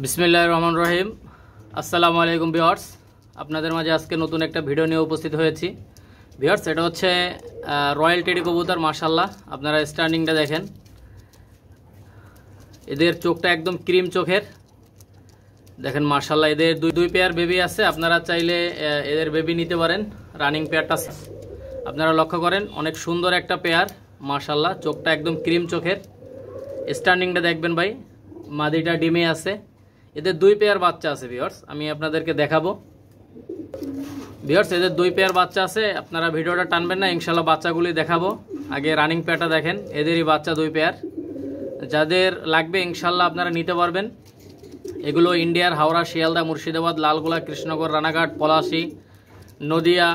বিসমিল্লাহির রহমানির রহিম। আসসালামু আলাইকুম ভিউয়ার্স, আপনাদের মাঝে আজকে নতুন একটা ভিডিও নিয়ে উপস্থিত হয়েছি। ভিউয়ার্স, এটা হচ্ছে রয়্যাল টেডি কবুতর। মাশাআল্লাহ, আপনারা স্ট্যান্ডিংটা দেখেন, এদের চোখটা একদম ক্রিম চোখের। দেখেন মাশাআল্লাহ, এদের দুই পেয়ার বেবি আছে। আপনারা চাইলে এদের বেবি নিতে পারেন। রানিং পেয়ারটা আপনারা লক্ষ্য করেন, অনেক সুন্দর একটা পেয়ার। মাশাআল্লাহ, চোখটা একদম ক্রিম চোখের। স্ট্যান্ডিংটা দেখবেন ভাই, মাদিটা ডিমে আছে। এদের দুই পেয়ার বাচ্চা আছে ভিউয়ার্স, আমি আপনাদেরকে দেখাবো। ভিউয়ার্স, এদের দুই পেয়ার বাচ্চা আছে। আপনারা ভিডিওটা টানবেন না, ইনশাল্লাহ বাচ্চাগুলি দেখাবো। আগে রানিং পেয়ারটা দেখেন, এদেরই বাচ্চা দুই পেয়ার। যাদের লাগবে ইনশাল্লাহ আপনারা নিতে পারবেন। এগুলো ইন্ডিয়ার হাওড়া, শিয়ালদা, মুর্শিদাবাদ, লালগোলা, কৃষ্ণনগর, রানাঘাট, পলাশী, নদিয়া,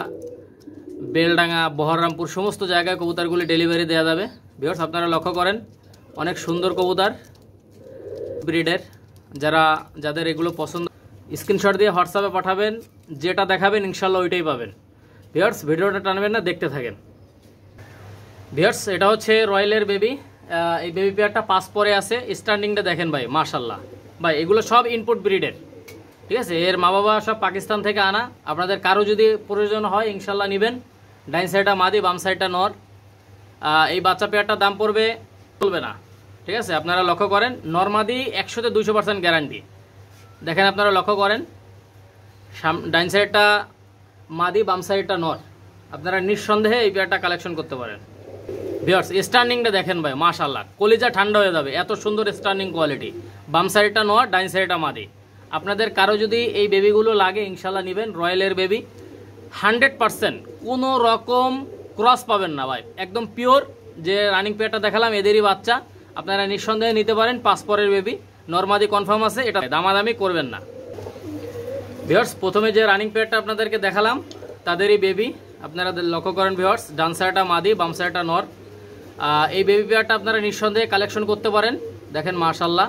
বেলডাঙ্গা, বহরমপুর সমস্ত জায়গায় কবুতরগুলি ডেলিভারি দেওয়া যাবে। ভিউয়ার্স, আপনারা লক্ষ্য করেন, অনেক সুন্দর কবুতর ব্রিডের। যাদের এগুলো পছন্দ, স্ক্রিনশট দিয়ে হোয়াটসঅ্যাপে পাঠাবেন, যেটা দেখাবেন ইনশাল্লাহ ওইটাই পাবেন। ভিউয়ার্স, ভিডিওটা টানবেন না, দেখতে থাকেন। ভিউয়ার্স, এটা হচ্ছে রয়্যালের বেবি। এই বেবি পেয়ারটা পাঁচ পরে আছে। স্ট্যান্ডিংটা দেখেন ভাই, মাশাল্লাহ ভাই, এগুলো সব ইনপুট ব্রিডের। ঠিক আছে, এর মা বাবা সব পাকিস্তান থেকে আনা। আপনাদের কারো যদি প্রয়োজন হয় ইনশাল্লাহ নেবেন। ডাইন সাইডটা মাদি, বাম সাইডটা নর। এই বাচ্চা পেয়ারটার দাম পড়বে, চলবে না। ঠিক আছে, আপনারা লক্ষ্য করেন, নরমাদি 100তে 200% গ্যারান্টি। দেখেন আপনারা লক্ষ্য করেন, ডাইন সাইডটা মাদি, বাম সাইডটা নর। আপনারা নিঃসন্দেহে এই পেয়ারটা কালেকশন করতে পারেন। ভিউয়ার্স, স্ট্যান্ডিংটা দেখেন ভাই, মাশাআল্লাহ, কলিজা ঠান্ডা হয়ে যাবে, এত সুন্দর স্ট্যান্ডিং কোয়ালিটি। বাম সাইডটা নর, ডাইন সাইডটা মাদি। আপনাদের কারো যদি এই বেবিগুলো লাগে ইনশাল্লাহ নেবেন। রয়্যালের বেবি 100%, কোনো রকম ক্রস পাবেন না ভাই, একদম পিওর। যে রানিং পেয়ারটা দেখালাম এদেরই বাচ্চা, আপনারা নিঃসন্দেহে নিতে পারেন। পাসপোর্টের বেবি, নরমাদি কনফার্ম আছে, এটা দামাদামি করবেন না। ভিউয়ার্স, প্রথমে যে রানিং পেয়ারটা আপনাদেরকে দেখালাম তাদেরই বেবি। আপনারা লক্ষ্য করেন ভিউয়ার্স, ডান সাইডটা মাদি, বাম সাইডটা নর। এই বেবি পেয়ারটা আপনারা নিঃসন্দেহে কালেকশন করতে পারেন। দেখেন মাশাআল্লাহ।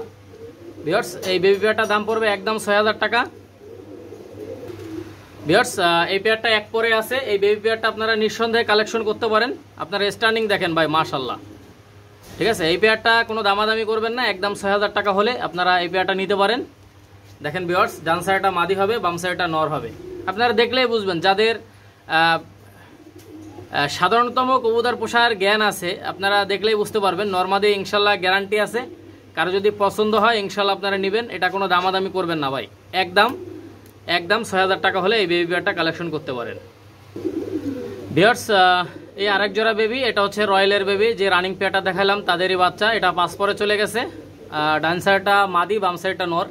ভিউয়ার্স, এই বেবি পেয়ারটার দাম পড়বে একদম 6000 টাকা। ভিউয়ার্স, এই পেয়ারটা এক পরে আছে। এই বেবি পেয়ারটা আপনারা নিঃসন্দেহে কালেকশন করতে পারেন। আপনারা স্ট্যান্ডিং দেখেন ভাই, মাশাআল্লাহ। ঠিক আছে, এই পেয়ারটা কোনো দামাদামি করবেন না, একদম 6000 টাকা হলে আপনারা এই পেয়ারটা নিতে পারেন। দেখেন ভিউয়ার্স, ডান সাইডটা মাদি হবে, বাম সাইডটা নর হবে। আপনারা দেখলেই বুঝবেন, যাদের সাধারণতম কবুতর পোষার জ্ঞান আছে আপনারা দেখলেই বুঝতে পারবেন। নরমাদি ইনশাল্লাহ গ্যারান্টি আছে। কারো যদি পছন্দ হয় ইনশাল্লাহ আপনারা নেবেন, এটা কোনো দামাদামি করবেন না ভাই। একদম 6000 টাকা হলে এই বেবি পেয়ারটা কালেকশন করতে পারেন। ভিউয়ার্স, এই আরেক জোড়া বেবি, এটা হচ্ছে রয়্যালের বেবি। যে রানিং পেয়ারটা দেখালাম তাদেরই বাচ্চা। এটা পাঁচ পরে চলে গেছে। ডান সাইডটা মাদি, বাম সাইডটা নর।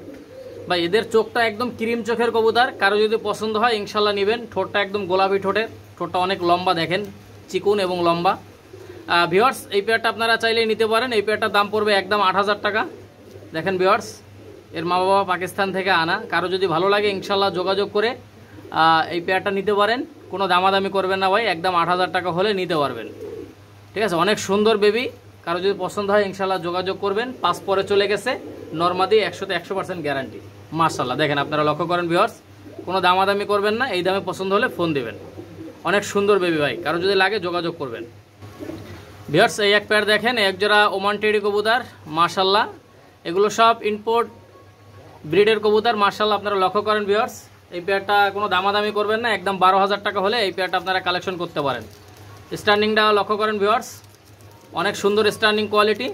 ভাই, এদের চোখটা একদম ক্রিম চোখের কবুতর। কারো যদি পছন্দ হয় ইনশাল্লাহ নেবেন। ঠোঁটটা একদম গোলাপি ঠোঁটের, ঠোঁটটা অনেক লম্বা, দেখেন চিকুন এবং লম্বা। ভিউয়ার্স, এই পেয়ারটা আপনারা চাইলেই নিতে পারেন। এই পেয়ারটার দাম পড়বে একদম 8000 টাকা। দেখেন ভিউয়ার্স, এর মা বাবা পাকিস্তান থেকে আনা। কারো যদি ভালো লাগে ইনশাল্লাহ যোগাযোগ করে এই পেয়ারটা নিতে পারেন। কোনো দামাদামি করবেন না ভাই, একদম 8000 টাকা হলে নিতে পারবেন। ঠিক আছে, অনেক সুন্দর বেবি। কারো যদি পছন্দ হয় ইনশাল্লাহ যোগাযোগ করবেন। পাঁচ পরে চলে গেছে, নরমাদি 100তে 100% গ্যারান্টি। মাশাআল্লাহ, দেখেন আপনারা লক্ষ্য করেন ভিউয়ার্স, কোনো দামাদামি করবেন না। এই দামে পছন্দ হলে ফোন দেবেন। অনেক সুন্দর বেবি ভাই, কারো যদি লাগে যোগাযোগ করবেন। ভিউয়ার্স, এই এক পেয়ার দেখেন, এক জোড়া ওমান টেডি কবুতর। মাশাআল্লাহ, এগুলো সব ইম্পোর্ট ব্রিডের কবুতর। মাশাআল্লাহ, আপনারা লক্ষ্য করেন ভিউয়ার্স, এই পেয়ারটা কোনো দামাদামি করবেন না। একদম 12000 টাকা হলে এই পেয়ারটা আপনারা কালেকশন করতে পারেন। স্ট্যান্ডিংটা লক্ষ্য করেন ভিউয়ার্স, অনেক সুন্দর স্ট্যান্ডিং কোয়ালিটি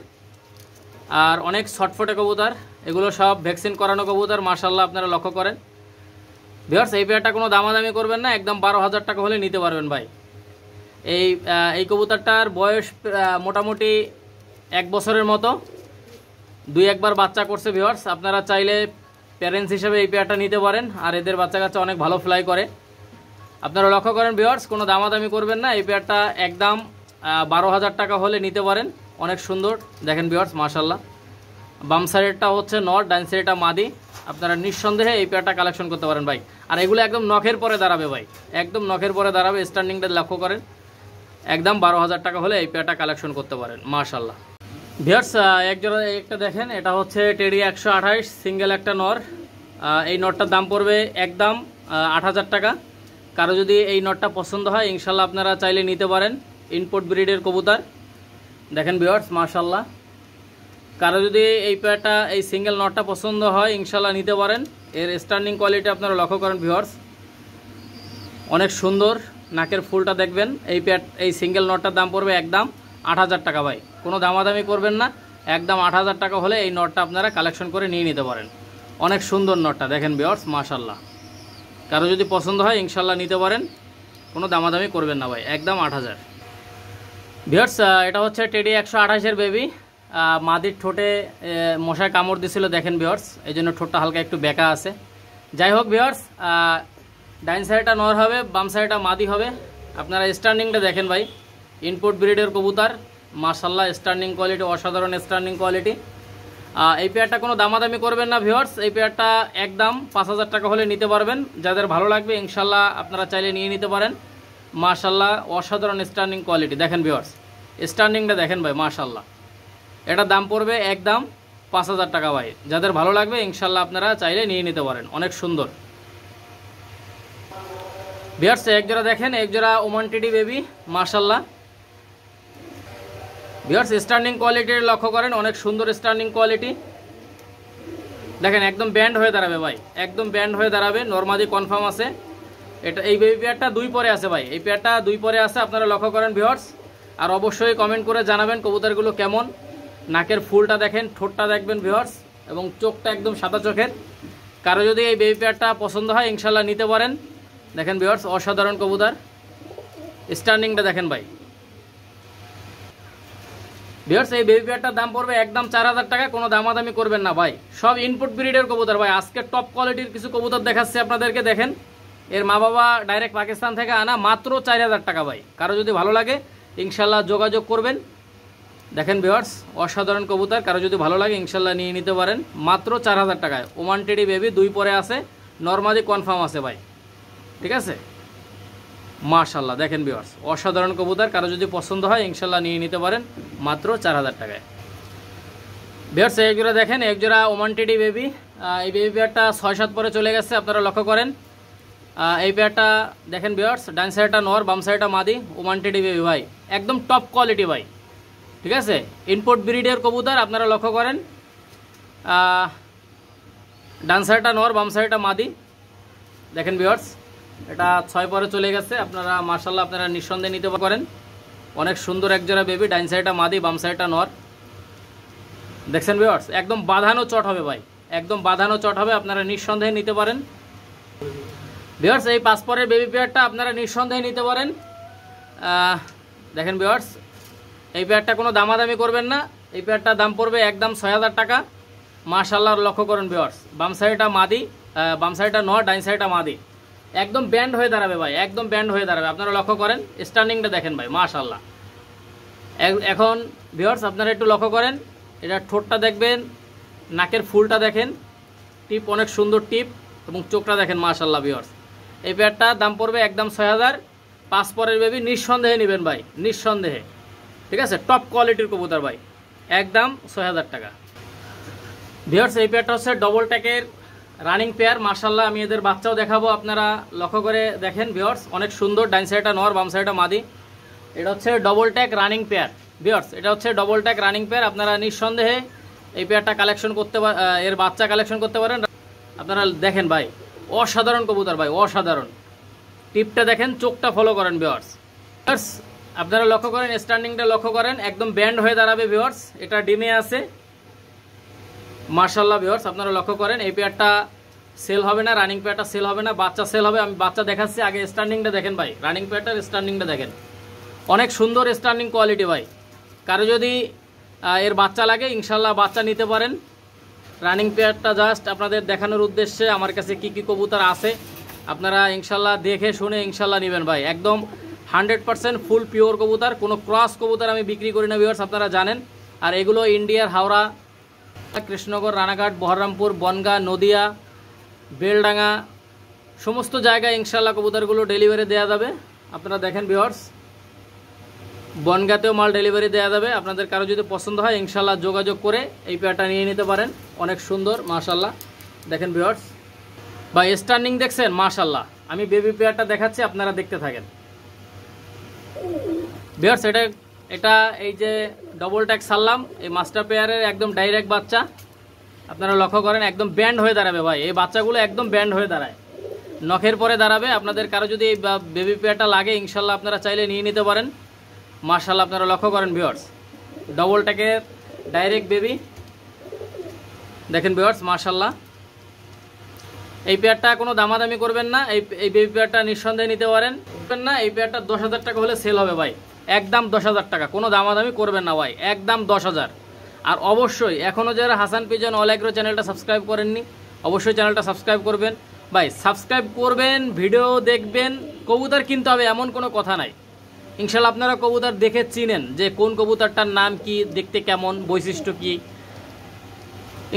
আর অনেক শর্টফুটে কবুতর। এগুলো সব ভ্যাকসিন করানো কবুতর। মাশাআল্লাহ, আপনারা লক্ষ্য করেন ভিউয়ার্স, এই পেয়ারটা কোনো দামাদামি করবেন না। একদম 12000 টাকা হলে নিতে পারবেন ভাই। এই কবুতরটার বয়স মোটামুটি 1 বছরের মতো, 2-1 বাচ্চা করছে। ভিউয়ার্স, আপনারা চাইলে প্যারেন্টস হিসেবে এই পেয়ারটা নিতে পারেন। আর এদের বাচ্চা কাচ্চা অনেক ভালো ফ্লাই করে। আপনারা লক্ষ্য করেন ভিউয়ার্স, কোনো দামাদামি করবেন না। এই পেয়ারটা একদম 12000 টাকা হলে নিতে পারেন। অনেক সুন্দর, দেখেন ভিউয়ার্স মাশাআল্লাহ। বাম সাইডটা হচ্ছে নর, ডাইন সাইডটা মাদি। আপনারা নিঃসন্দেহে এই পেয়ারটা কালেকশন করতে পারেন ভাই। আর এগুলো একদম নখের পরে দাঁড়াবে ভাই, একদম নখের পরে দাঁড়াবে। স্ট্যান্ডিংটা লক্ষ্য করেন, একদম 12000 টাকা হলে এই পেয়ারটা কালেকশন করতে পারেন। মাশাআল্লাহ। ভিউয়ার্স, এক জোড়া একটা দেখেন, এটা হচ্ছে টেডি 128 সিঙ্গেল একটা নর। এই নটটার দাম পড়বে একদম 8000 টাকা। কারো যদি এই নটটা পছন্দ হয় ইনশাল্লাহ আপনারা চাইলে নিতে পারেন। ইনপোর্ট ব্রিডের কবুতর। দেখেন ভিউয়ার্স মাশাআল্লাহ, কারো যদি এই পেয়ারটা এই সিঙ্গেল নটটা পছন্দ হয় ইনশাল্লাহ নিতে পারেন। এর স্ট্যান্ডিং কোয়ালিটি আপনারা লক্ষ্য করেন ভিউয়ার্স, অনেক সুন্দর। নাকের ফুলটা দেখবেন। এই সিঙ্গেল নটটার দাম পড়বে একদম ৮,০০০ টাকা ভাই, কোনো দামাদামি করবেন না, একদম ৮,০০০ টাকা হলে এই নটটা আপনারা কালেকশন করে নিয়ে নিতে পারেন। অনেক সুন্দর নটটা দেখেন ভিউয়ার্স, মাশাল্লাহ। কারো যদি পছন্দ হয় ইনশাল্লাহ নিতে পারেন, কোনো দামাদামি করবেন না ভাই, একদম ৮,০০০। ভিউয়ার্স এটা হচ্ছে টেডি ১২৮-এর বেবি। মাদির ঠোঁটে মশায় কামড় দিছিল দেখেন ভিউয়ার্স, এই জন্য ঠোঁটটা হালকা একটু বেঁকা আছে। যাই হোক ভিউয়ার্স, ডাইন সাইডটা নর হবে, বাম সাইডটা মাদি হবে। আপনারা স্ট্যান্ডিংটা দেখেন ভাই, ইনপুট ব্রিডের কবুতর, মাশাল্লাহ স্ট্যান্ডিং কোয়ালিটি অসাধারণ স্ট্যান্ডিং কোয়ালিটি। এই পেয়ারটা কোনো দামাদামি করবেন না ভিউয়ার্স, এই পেয়ারটা একদম ৫,০০০ টাকা হলে নিতে পারবেন। যাদের ভালো লাগবে ইনশাল্লাহ আপনারা চাইলে নিয়ে নিতে পারেন। মাশাল্লাহ অসাধারণ স্ট্যান্ডিং কোয়ালিটি দেখেন ভিউয়ার্স, স্ট্যান্ডিংটা দেখেন ভাই, মাশাল্লাহ। এটার দাম পড়বে একদম ৫,০০০ টাকা ভাই। যাদের ভালো লাগবে ইনশাল্লাহ আপনারা চাইলে নিয়ে নিতে পারেন, অনেক সুন্দর। ভিউয়ার্স একজোড়া দেখেন, একজোড়া ওমান টেডি বেবি, মাশাল্লাহ। ভিউয়ার্স স্ট্যান্ডিং কোয়ালিটির লক্ষ্য করেন, অনেক সুন্দর স্ট্যান্ডিং কোয়ালিটি দেখেন, একদম ব্যান্ড হয়ে দাঁড়াবে ভাই, একদম ব্যান্ড হয়ে দাঁড়াবে। নরমাদি কনফার্ম আছে। এটা এই বেবি পেয়ারটা 2 পরে আছে ভাই, এই পেয়ারটা 2 পরে আছে, আপনারা লক্ষ্য করেন ভিউয়ার্স। আর অবশ্যই কমেন্ট করে জানাবেন কবুতরগুলো কেমন। নাকের ফুলটা দেখেন, ঠোঁটটা দেখবেন ভিউয়ার্স, এবং চোখটা একদম সাদা চোখের। কারো যদি এই বেবি পেয়ারটা পছন্দ হয় ইনশাল্লাহ নিতে পারেন। দেখেন ভিউয়ার্স অসাধারণ কবুতর, স্ট্যান্ডিংটা দেখেন ভাই। ভিউয়ার্স এই বেবি পেয়ারটার দাম পড়বে একদম ৪,০০০ টাকা, কোনো দামাদামি করবেন না ভাই। সব ইনপুট ব্রিডের কবুতর ভাই। আজকে টপ কোয়ালিটির কিছু কবুতর দেখাচ্ছি আপনাদেরকে, দেখেন। এর মা বাবা ডাইরেক্ট পাকিস্তান থেকে আনা, মাত্র ৪,০০০ টাকা ভাই। কারো যদি ভালো লাগে ইনশাল্লাহ যোগাযোগ করবেন। দেখেন ভিউয়ার্স অসাধারণ কবুতর, কারো যদি ভালো লাগে ইনশাল্লাহ নিয়ে নিতে পারেন, মাত্র ৪,০০০ টাকায়। ওমান টেডি বেবি 2 পরে আছে, নরমাদি কনফার্ম আছে ভাই, ঠিক আছে। মাশাল্লাহ দেখেন ভিউয়ার্স অসাধারণ কবুতর, কারো যদি পছন্দ হয় ইনশাল্লাহ নিয়ে নিতে পারেন, মাত্র ৪,০০০ টাকায়। ভিউয়ার্স একজোড়া দেখেন, একজোড়া ওমান টেডি বেবি। এই বেবি পেয়ারটা ৬-৭ পরে চলে গেছে, আপনারা লক্ষ্য করেন। এই পেয়ারটা দেখেন ভিউয়ার্স, ডান সাইডটা নর, বাম সাইডটা মাদি, ওমান টেডি বেবি ভাই, একদম টপ কোয়ালিটি ভাই, ঠিক আছে। ইনপুট ব্রিডের কবুতর, আপনারা লক্ষ্য করেন। ডান সাইডটা নর, বাম সাইডটা মাদি, দেখেন ভিউয়ার্স। এটা ৬ পরে চলে গেছে, আপনারা মাশাল্লাহ আপনারা নিঃসন্দেহে নিতে পারেন। অনেক সুন্দর একজোড়া বেবি, ডাইন সাইডটা মাদি, বাম সাইডটা নর, দেখছেন ভিউয়ার্স। একদম বাঁধানো চট হবে ভাই, একদম বাঁধানো চট হবে, আপনারা নিঃসন্দেহে নিতে পারেন। ভিউয়ার্স এই 5 পরের বেবি পেয়ারটা আপনারা নিঃসন্দেহে নিতে পারেন। দেখেন ভিউয়ার্স এই পেয়ারটা কোনো দামাদামি করবেন না, এই পেয়ারটার দাম পড়বে একদম ৬,০০০ টাকা। মাশাল্লাহ লক্ষ্য করেন ভিউয়ার্স, বাম সাইডটা মাদি, বাম সাইডটা নর, ডাইন সাইডটা মাদি, একদম ব্যান্ড হয়ে দাঁড়াবে ভাই, একদম ব্যান্ড হয়ে দাঁড়াবে। আপনারা লক্ষ্য করেন স্ট্যান্ডিংটা দেখেন ভাই, মাশাল্লাহ। এখন ভিউয়ার্স আপনারা একটু লক্ষ্য করেন, এটা ঠোঁটটা দেখবেন, নাকের ফুলটা দেখেন, টিপ অনেক সুন্দর টিপ, এবং চোখটা দেখেন মাশাল্লাহ ভিউয়ার্স। এই পেয়ারটার দাম পড়বে একদম ৬,০০০। 5 পরের বেবি নিঃসন্দেহে নেবেন ভাই, নিঃসন্দেহে, ঠিক আছে। টপ কোয়ালিটির কবুতর ভাই, একদম ৬,০০০ টাকা। ভিউয়ার্স এই পেয়ারটা হচ্ছে ডবল ট্যাকের রানিং পেয়ার, মাশাল্লাহ। আমি এদের বাচ্চাও দেখাবো, আপনারা লক্ষ্য করে দেখেন ভিউয়ার্স, অনেক সুন্দর। ডাইন সাইডটা নর, বাম সাইডটা মাদি। এটা হচ্ছে ডবল ট্যাক রানিং পেয়ার ভিউয়ার্স, এটা হচ্ছে ডবল ট্যাক রানিং পেয়ার। আপনারা নিঃসন্দেহে এই পেয়ারটা কালেকশন করতে, এর বাচ্চা কালেকশন করতে পারেন। আপনারা দেখেন ভাই অসাধারণ কবুতর ভাই, অসাধারণ। টিপটা দেখেন, চোখটা ফলো করেন ভিউয়ার্স। আপনারা লক্ষ্য করেন স্ট্যান্ডিংটা লক্ষ্য করেন, একদম ব্যান্ড হয়ে দাঁড়াবে ভিউয়ার্স। এটা ডিমে আছে মাশাল্লাহ ভিউয়ার্স, আপনারা লক্ষ্য করেন। এই পেয়ারটা সেল হবে না, রানিং পেয়ারটা সেল হবে না, বাচ্চা সেল হবে। আমি বাচ্চা দেখাচ্ছি, আগে স্ট্যান্ডিংটা দেখেন ভাই, রানিং পেয়ারটার স্ট্যান্ডিংটা দেখেন, অনেক সুন্দর স্ট্যান্ডিং কোয়ালিটি ভাই। কারো যদি এর বাচ্চা লাগে ইনশাল্লাহ বাচ্চা নিতে পারেন। রানিং পেয়ারটা জাস্ট আপনাদের দেখানোর উদ্দেশ্যে আমার কাছে কি কি কবুতর আছে আপনারা ইনশাল্লাহ দেখে শুনে ইনশাল্লাহ নেবেন ভাই। একদম 100% ফুল পিওর কবুতর, কোনো ক্রস কবুতর আমি বিক্রি করি না ভিউয়ার্স, আপনারা জানেন। আর এগুলো ইন্ডিয়ার হাওড়া, কৃষ্ণনগর, রানাঘাট, বহরমপুর, বনগাঁ, নদিয়া, বেলডাঙ্গা সমস্ত জায়গায় ইনশাল্লাহ কবুতরগুলো ডেলিভারি দেওয়া যাবে। আপনারা দেখেন ভিউয়ার্স, বনগাঁতেও মাল ডেলিভারি দেওয়া যাবে। আপনাদের কারো যদি পছন্দ হয় ইনশাল্লাহ যোগাযোগ করে এই পেয়ারটা নিয়ে নিতে পারেন, অনেক সুন্দর মাশাল্লাহ। দেখেন ভিউয়ার্স বা স্ট্যান্ডিং দেখছেন মাশাল্লাহ। আমি বেবি পেয়ারটা দেখাচ্ছি, আপনারা দেখতে থাকেন ভিউয়ার্স। এটা এটা এই যে ডবল ট্যাগ ছাড়লাম, এই মাস্টার পেয়ারের একদম ডাইরেক্ট বাচ্চা। আপনারা লক্ষ্য করেন একদম ব্যান্ড হয়ে দাঁড়াবে ভাই, এই বাচ্চাগুলো একদম ব্যান্ড হয়ে দাঁড়ায়, নখের পরে দাঁড়াবে। আপনাদের কারো যদি এই বেবি পেয়ারটা লাগে ইনশাল্লাহ আপনারা চাইলে নিয়ে নিতে পারেন। মাশাআল্লাহ আপনারা লক্ষ্য করেন ভিউয়ার্স, ডবল ট্যাগের ডাইরেক্ট বেবি দেখেন ভিউয়ার্স মাশাআল্লাহ। এই পেয়ারটা কোনো দামাদামি করবেন না, এই বেবি পেয়ারটা নিঃসন্দেহে নিতে পারেন না। এই পেয়ারটা 10,000 টাকা হলে সেল হবে ভাই, একদম 10,000 টাকা, কোনো দামাদামি করবেন না ভাই, একদম 10,000। আর অবশ্যই এখনও যারা হাসান পিজন অল এগ্রো চ্যানেলটা সাবস্ক্রাইব করেননি অবশ্যই চ্যানেলটা সাবস্ক্রাইব করবেন ভাই, সাবস্ক্রাইব করবেন, ভিডিও দেখবেন। কবুতর কিনতে হবে এমন কোনো কথা নাই, ইনশাল্লাহ আপনারা কবুতর দেখে চিনেন যে কোন কবুতরটার নাম কি, দেখতে কেমন, বৈশিষ্ট্য কি।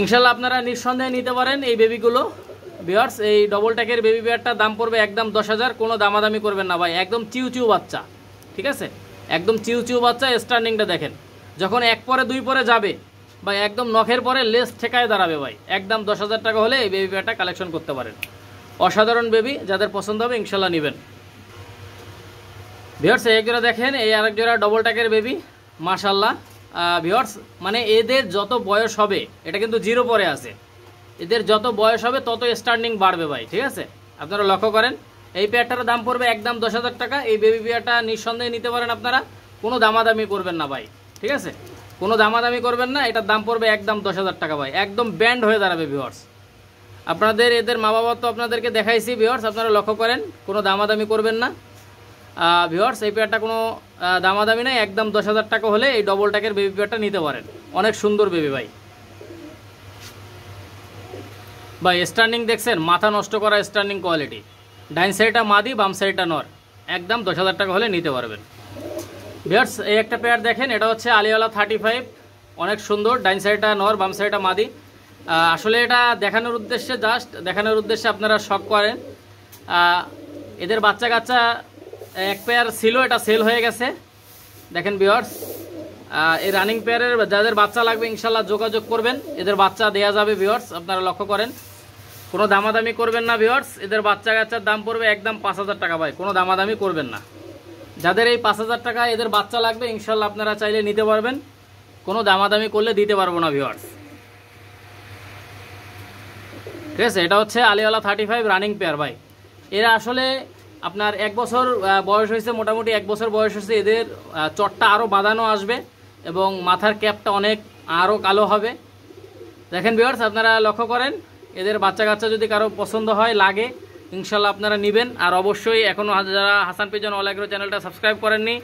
ইনশাল্লাহ আপনারা নিঃসন্দেহে নিতে পারেন এই বেবিগুলো ভিউয়ার্স। এই ডবল ট্যাগের বেবি পেয়ারটার দাম পড়বে একদম 10,000, কোনো দামাদামি করবেন না ভাই, একদম চিউ বাচ্চা, ঠিক আছে, একদম চিউ বাচ্চা। স্ট্যান্ডিংটা দেখেন, যখন এক পরে দুই পরে যাবে ভাই একদম নখের পরে লেস ঠেকায় দাঁড়াবে ভাই, একদম 10,000 টাকা হলে এই বেবি পেয়ারটা কালেকশন করতে পারেন। অসাধারণ বেবি, যাদের পছন্দ হবে ইনশাল্লাহ নেবেন ভিউয়ার্স। এক জোড়া দেখেন, এই আরেক জোড়া ডবল ট্যাগের বেবি মাশাআল্লাহ ভিউয়ার্স। মানে এদের যত বয়স হবে, এটা কিন্তু জিরো পরে আছে, এদের যত বয়স হবে তত স্ট্যান্ডিং বাড়বে ভাই, ঠিক আছে। আপনারা লক্ষ্য করেন এই পেয়ারটার দাম পড়বে একদম 10,000 টাকা। এই বেবি পেয়ারটা নিঃসন্দেহে নিতে পারেন আপনারা, কোনো দামাদামি করবেন না ভাই, ঠিক আছে, কোনো দামাদামি করবেন না। এটার দাম পড়বে একদম 10,000 টাকা ভাই, একদম ব্যান্ড হয়ে দাঁড়াবে ভিউয়ার্স। আপনাদের এদের মা বাবা তো আপনাদেরকে দেখাইছি ভিউয়ার্স, আপনারা লক্ষ্য করেন কোনো দামাদামি করবেন না ভিউয়ার্স। এই পেয়ারটা কোনো দামাদামি নাই, একদম 10,000 টাকা হলে এই ডবল ট্যাগের বেবি পেয়ারটা নিতে পারেন। অনেক সুন্দর বেবি ভাই। ভাই স্ট্যান্ডিং দেখছেন, মাথা নষ্ট করা স্ট্যান্ডিং কোয়ালিটি। ডাইন সাইডটা মাদি, বাম সাইডটা নর, একদম 10,000 টাকা হলে নিতে পারবেন ভিউয়ার্স। এই একটা পেয়ার দেখেন, এটা হচ্ছে আলিওয়ালা 35, অনেক সুন্দর। ডাইন সাইডটা নর, বাম সাইডটা মাদি। আসলে এটা দেখানোর উদ্দেশ্যে, জাস্ট দেখানোর উদ্দেশ্যে আপনারা শখ করেন। এদের বাচ্চা কাচ্চা এক পেয়ার ছিল, এটা সেল হয়ে গেছে দেখেন ভিউয়ার্স। এই রানিং পেয়ারের যাদের বাচ্চা লাগবে ইনশাল্লাহ যোগাযোগ করবেন, এদের বাচ্চা দেয়া যাবে ভিউয়ার্স। আপনারা লক্ষ্য করেন কোনো দামাদামি করবেন না ভিউয়ার্স। এদের বাচ্চা কাচ্চার দাম পড়বে একদম 5,000 টাকা ভাই, কোনো দামাদামি করবেন না। যাদের এই 5,000 টাকা এদের বাচ্চা লাগবে ইনশাল্লাহ আপনারা চাইলে নিতে পারবেন, কোনো দামাদামি করলে দিতে পারবো না ভিউয়ার্স, ঠিক আছে। এটা হচ্ছে আলিওয়ালা 35 রানিং পেয়ার ভাই। এরা আসলে আপনার 1 বছর বয়স হয়েছে, মোটামুটি 1 বছর বয়স হয়েছে। এদের চটটা আরও বাঁধানো আসবে এবং মাথার ক্যাপটা অনেক আরও কালো হবে দেখেন ভিউয়ার্স। আপনারা লক্ষ্য করেন এদের বাচ্চা কাচ্চা যদি কারো পছন্দ হয়, লাগে, ইনশাল্লাহ আপনারা নেবেন। আর অবশ্যই এখনও যারা হাসান পিজন অল এগ্রো চ্যানেলটা সাবস্ক্রাইব করেননি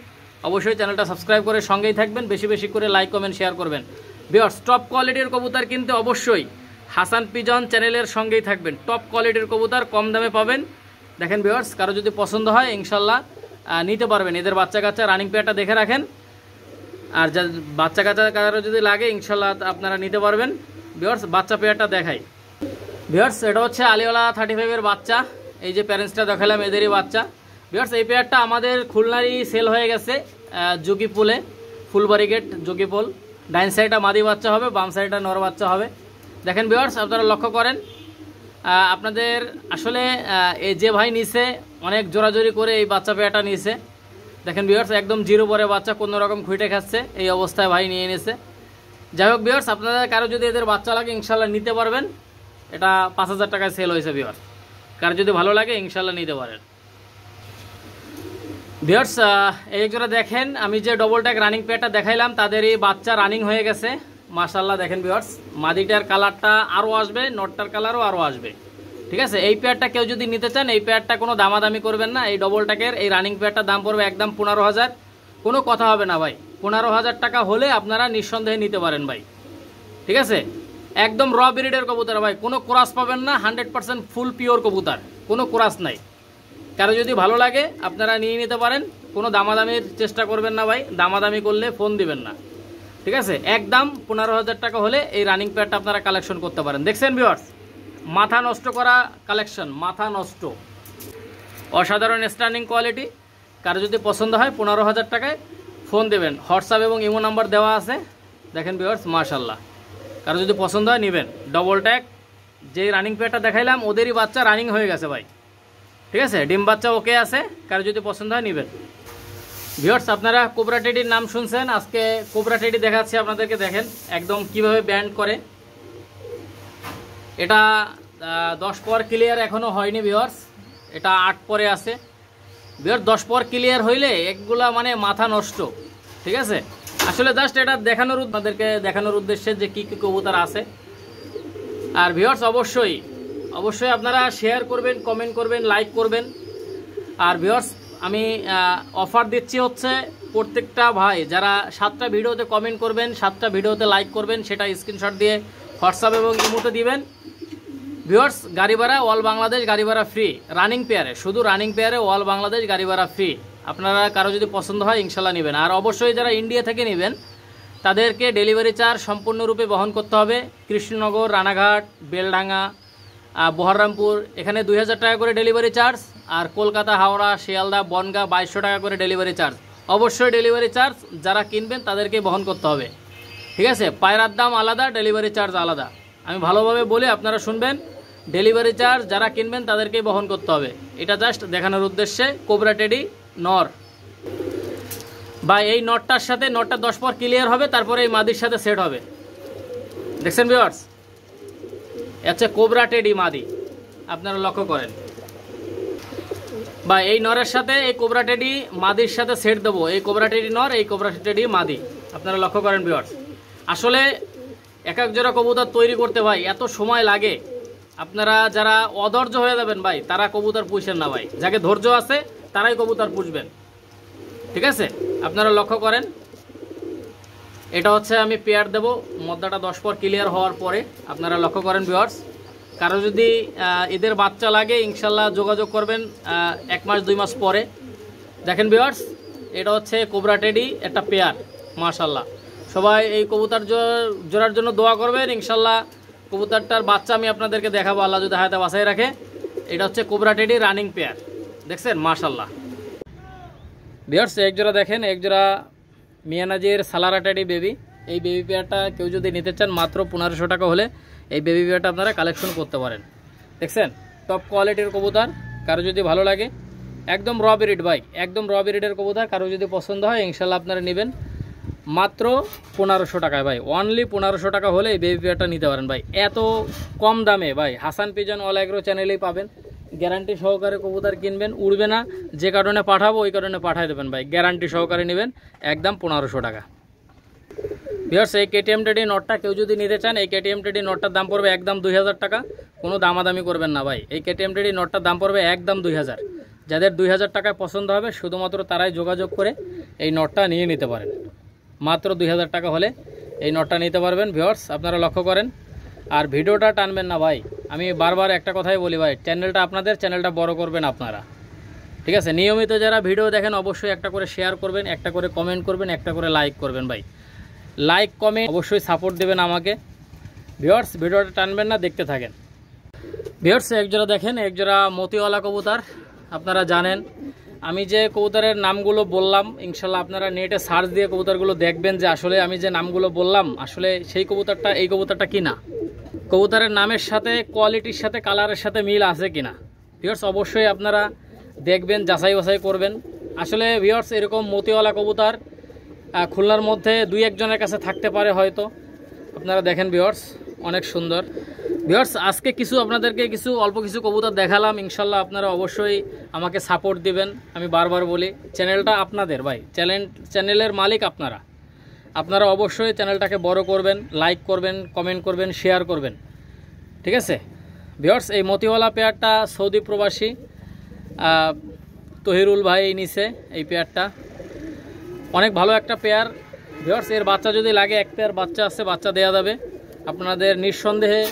অবশ্যই চ্যানেলটা সাবস্ক্রাইব করে সঙ্গেই থাকবেন, বেশি বেশি করে লাইক কমেন্ট শেয়ার করবেন ভিউয়ার্স। টপ কোয়ালিটির কবুতর কিন্তু অবশ্যই হাসান পিজন চ্যানেলের সঙ্গেই থাকবেন, টপ কোয়ালিটির কবুতর কম দামে পাবেন দেখেন ভিউয়ার্স। কারো যদি পছন্দ হয় ইনশাল্লাহ নিতে পারবেন। এদের বাচ্চা কাচ্চা রানিং পেয়ারটা দেখে রাখেন, আর যা বাচ্চা কাচ্চা কারো যদি লাগে ইনশাল্লাহ আপনারা নিতে পারবেন ভিউয়ার্স। বাচ্চা পেয়ারটা দেখাই ভিউয়ার্স, এটা হচ্ছে আলিওয়ালা 35-এর বাচ্চা। এই যে প্যারেন্টসটা দেখালাম এদেরই বাচ্চা ভিউয়ার্স। এই পেয়ারটা আমাদের খুলনারই সেল হয়ে গেছে, যোগীপুলে, ফুলবাড়ি গেট যোগীপুল। ডাইন সাইডটা মাদি বাচ্চা হবে, বাম সাইডটা নর বাচ্চা হবে দেখেন ভিউয়ার্স। আপনারা লক্ষ্য করেন আপনাদের আসলে এই যে ভাই নিছে অনেক জোরাজোরি করে এই বাচ্চা পেয়ারটা নিছে দেখেন ভিউয়ার্স। একদম জিরো পরে বাচ্চা, কোনো রকম খুঁটে খাচ্ছে এই অবস্থায় ভাই নিয়ে নিছে। যাই হোক ভিউয়ার্স, আপনাদের কারো যদি এদের বাচ্চা লাগে ইনশাল্লাহ নিতে পারবেন। এটা 5,000 টাকায় সেল হয়েছে ভিউয়ার্স। কারো যদি ভালো লাগে ইনশাল্লাহ নিতে পারেন ভিউয়ার্স। এই জোড়া দেখেন, আমি যে ডবল ট্যাগ রানিং পেয়ারটা দেখাইলাম তাদের এই বাচ্চা রানিং হয়ে গেছে মাশাআল্লাহ দেখেন ভিউয়ার্স। মাদিটার কালারটা আরও আসবে, নটটার কালারও আরও আসবে, ঠিক আছে। এই পেয়ারটা কেউ যদি নিতে চান এই পেয়ারটা কোনো দামাদামি করবেন না। এই ডবল ট্যাগের এই রানিং পেয়ারটার দাম পড়বে একদম 15,000, কোনো কথা হবে না ভাই। 15,000 টাকা হলে আপনারা নিঃসন্দেহে নিতে পারেন ভাই, ঠিক আছে। একদম র ব্রিডের কবুতর ভাই, কোনো ক্রস পাবেন না, 100% ফুল পিওর কবুতর, কোনো ক্রস নাই। কারো যদি ভালো লাগে আপনারা নিয়ে নিতে পারেন, কোনো দামাদামির চেষ্টা করবেন না ভাই, দামাদামি করলে ফোন দিবেন না, ঠিক আছে। একদম 15,000 টাকা হলে এই রানিং পেয়ারটা আপনারা কালেকশন করতে পারেন। দেখছেন ভিউয়ার্স, মাথা নষ্ট করা কালেকশন, মাথা নষ্ট, অসাধারণ স্ট্যান্ডিং কোয়ালিটি। কারো যদি পছন্দ হয় 15,000 টাকায় ফোন দেবেন, হোয়াটসঅ্যাপ এবং ইমো নাম্বার দেওয়া আছে দেখেন ভিউয়ার্স মাশাআল্লাহ। কারো যদি পছন্দ হয় নেবেন। ডবল ট্যাগ যে রানিং পেয়ারটা দেখাইলাম ওদেরই বাচ্চা রানিং হয়ে গেছে ভাই, ঠিক আছে, ডিম বাচ্চা ওকে আছে। কারো যদি পছন্দ হয় নেবেন ভিউয়ার্স, আপনারা কোবরা টেডির নাম শুনছেন, আজকে কোবরা টেডি দেখাচ্ছি আপনাদেরকে। দেখেন একদম কিভাবে ব্যান্ড করে। এটা 10 পর ক্লিয়ার এখনো হয়নি ভিউয়ার্স, এটা 8 পরে আছে ভিউয়ার্স। 10 পর ক্লিয়ার হইলে এগুলা মানে মাথা নষ্ট, ঠিক আছে। আসলে জাস্ট এটা আপনাদেরকে দেখানোর উদ্দেশ্যে যে কি কি কবুতর আছে। আর ভিউয়ার্স অবশ্যই আপনারা শেয়ার করবেন, কমেন্ট করবেন, লাইক করবেন। আর ভিউয়ার্স আমি অফার দিচ্ছি হচ্ছে, প্রত্যেকটা ভাই যারা 7টা ভিডিওতে কমেন্ট করবেন, 7টা ভিডিওতে লাইক করবেন, সেটা স্ক্রিনশট দিয়ে হোয়াটসঅ্যাপ এবং ইমোতে দিবেন। ভিউয়ার্স গাড়ি ভাড়া অল বাংলাদেশ গাড়ি ভাড়া ফ্রি, রানিং পেয়ারে, শুধু রানিং পেয়ারে অল বাংলাদেশ গাড়ি ভাড়া ফ্রি। আপনারা কারো যদি পছন্দ হয় ইনশাল্লাহ নেবেন। আর অবশ্যই যারা ইন্ডিয়া থেকে নেবেন তাদেরকে ডেলিভারি চার্জ সম্পূর্ণরূপে বহন করতে হবে। কৃষ্ণনগর, রানাঘাট, বেলডাঙ্গা, বহরমপুর এখানে 2000 টাকা করে ডেলিভারি চার্জ। আর কলকাতা, হাওড়া, শিয়ালদা, বনগাঁ 2200 টাকা করে ডেলিভারি চার্জ। অবশ্যই ডেলিভারি চার্জ যারা কিনবেন তাদেরকে বহন করতে হবে, ঠিক আছে। পায়রার দাম আলাদা, ডেলিভারি চার্জ আলাদা। আমি ভালোভাবে বলে আপনারা শুনবেন, ডেলিভারি চার্জ যারা কিনবেন তাদেরকেই বহন করতে হবে। এটা জাস্ট দেখানোর উদ্দেশ্যে। কোবরা টেডি নর বা এই নটটার সাথে, নটটা 10 পর ক্লিয়ার হবে, তারপরে এই মাদির সাথে সেট হবে। দেখছেন ভিউয়ার্স, আচ্ছা কোবরা টেডি মাদি আপনারা লক্ষ্য করেন। বা এই নরের সাথে এই কোবরা টেডি মাদির সাথে সেট দেবো। এই কোবরা টেডি নর, এই কোবরা টেডি মাদি, আপনারা লক্ষ্য করেন ভিউয়ার্স। আসলে এক এক জোড়া কবুতর তৈরি করতে ভাই এত সময় লাগে। আপনারা যারা অধৈর্য হয়ে যাবেন ভাই, তারা কবুতর পুষেন না ভাই। যাকে ধৈর্য আছে তারাই কবুতর পুষবেন, ঠিক আছে। আপনারা লক্ষ্য করেন, এটা হচ্ছে আমি পেয়ার দেব মদ্দাটা 10 পর ক্লিয়ার হওয়ার পরে। আপনারা লক্ষ্য করেন ভিউয়ার্স, কারো যদি এদের বাচ্চা লাগে ইনশাল্লাহ যোগাযোগ করবেন 1 মাস 2 মাস পরে। দেখেন ভিউয়ার্স, এটা হচ্ছে কোবরা টেডি একটা পেয়ার, মাশাল্লাহ। সবাই এই কবুতর জোড়ার জন্য দোয়া করবেন। ইনশাল্লাহ কবুতরটার বাচ্চা আমি আপনাদেরকে দেখাবো, আল্লাহ যদি হায়াতে বাঁচাই রাখে। এটা হচ্ছে কোবরা টেডি রানিং পেয়ার, দেখছেন মাশাল্লাহ। ভিউয়ার্স এক জোড়া দেখেন, এক জোড়া মিয়ানাজির সালারা টেডি বেবি। এই বেবি পেয়ারটা কেউ যদি নিতে চান মাত্র 1500 টাকা হলে এই বেবি পেয়ারটা আপনারা কালেকশন করতে পারেন। দেখছেন টপ কোয়ালিটির কবুতর, কারো যদি ভালো লাগে একদম র ব্রিড ভাই, একদম র ব্রিডের কবুতর। কারো যদি পছন্দ হয় ইনশাল্লাহ আপনারা নেবেন মাত্র 1500 টাকায় ভাই, অনলি 1500 টাকা হলে এই বেবি পেয়ারটা নিতে পারেন ভাই। এত কম দামে ভাই হাসান পিজন অল এগ্রো চ্যানেলেই পাবেন। গ্যারান্টি সহকারে কবুতর কিনবেন, উড়বে না। যে কারণে পাঠাবো ওই কারণে পাঠিয়ে দেবেন ভাই, গ্যারান্টি সহকারে নেবেন একদম 1500 টাকা। ভিউয়ার্স এই কেটিএম টেডি নটটা কেউ যদি নিতে চান, এই কেটিএম টেডি নটটার দাম পড়বে একদম 2000 টাকা। কোনো দামাদামি করবেন না ভাই। এই কেটিএম টেডি নটটার দাম পড়বে একদম 2000। যাদের 2000 টাকায় পছন্দ হবে শুধুমাত্র তারাই যোগাযোগ করে এই নটটা নিয়ে নিতে পারেন। মাত্র 2000 টাকা হলে এই নটটা নিতে পারবেন ভিউয়ার্স, আপনারা লক্ষ্য করেন। আর ভিডিওটা টানবেন না ভাই, আমি বারবার একটা কথাই বলি ভাই, চ্যানেলটা আপনাদের, চ্যানেলটা বড় করবেন আপনারা, ঠিক আছে। নিয়মিত যারা ভিডিও দেখেন অবশ্যই একটা করে শেয়ার করবেন, একটা করে কমেন্ট করবেন, একটা করে লাইক করবেন ভাই। লাইক কমেন্ট অবশ্যই সাপোর্ট দেবেন আমাকে ভিউয়ার্স। ভিডিওটা টানবেন না, দেখতে থাকেন ভিউয়ার্স। এক জোড়া দেখেন, এক জোড়া মতিওয়ালা কবুতর। আপনারা জানেন আমি যে কবুতরের নামগুলো বললাম, ইনশাল্লাহ আপনারা নেটে সার্চ দিয়ে কবুতরগুলো দেখবেন যে আসলে আমি যে নামগুলো বললাম আসলে সেই কবুতরটা, এই কবুতরটা কিনা, কবুতরের নামের সাথে, কোয়ালিটির সাথে, কালারের সাথে মিল আছে কিনা ভিউয়ার্স অবশ্যই আপনারা দেখবেন, যাচাই বাছাই করবেন। আসলে ভিউয়ার্স এরকম মতিওয়ালা কবুতর খুলনার মধ্যে 2-1 জনের কাছে থাকতে পারে হয়তো। আপনারা দেখেন ভিউয়ার্স অনেক সুন্দর। ভিউয়ার্স আজকে আপনাদেরকে অল্প কিছু কবুতর দেখালাম। ইনশাল্লাহ আপনারা অবশ্যই আমাকে সাপোর্ট দিবেন। আমি বারবার বলি চ্যানেলটা আপনাদের ভাই, চ্যানেলের মালিক আপনারা অবশ্যই চ্যানেলটাকে বড় করবেন, লাইক করবেন, কমেন্ট করবেন, শেয়ার করবেন, ঠিক আছে ভিউয়ার্স। এই মতিওয়ালা পেয়ারটা সৌদি প্রবাসী তহিরুল ভাই নিছে। এই পেয়ারটা অনেক ভালো একটা পেয়ার ভিউয়ার্স। এর বাচ্চা যদি লাগে, এক পেয়ার বাচ্চা আছে, বাচ্চা দেওয়া যাবে আপনাদের নিঃসন্দেহে।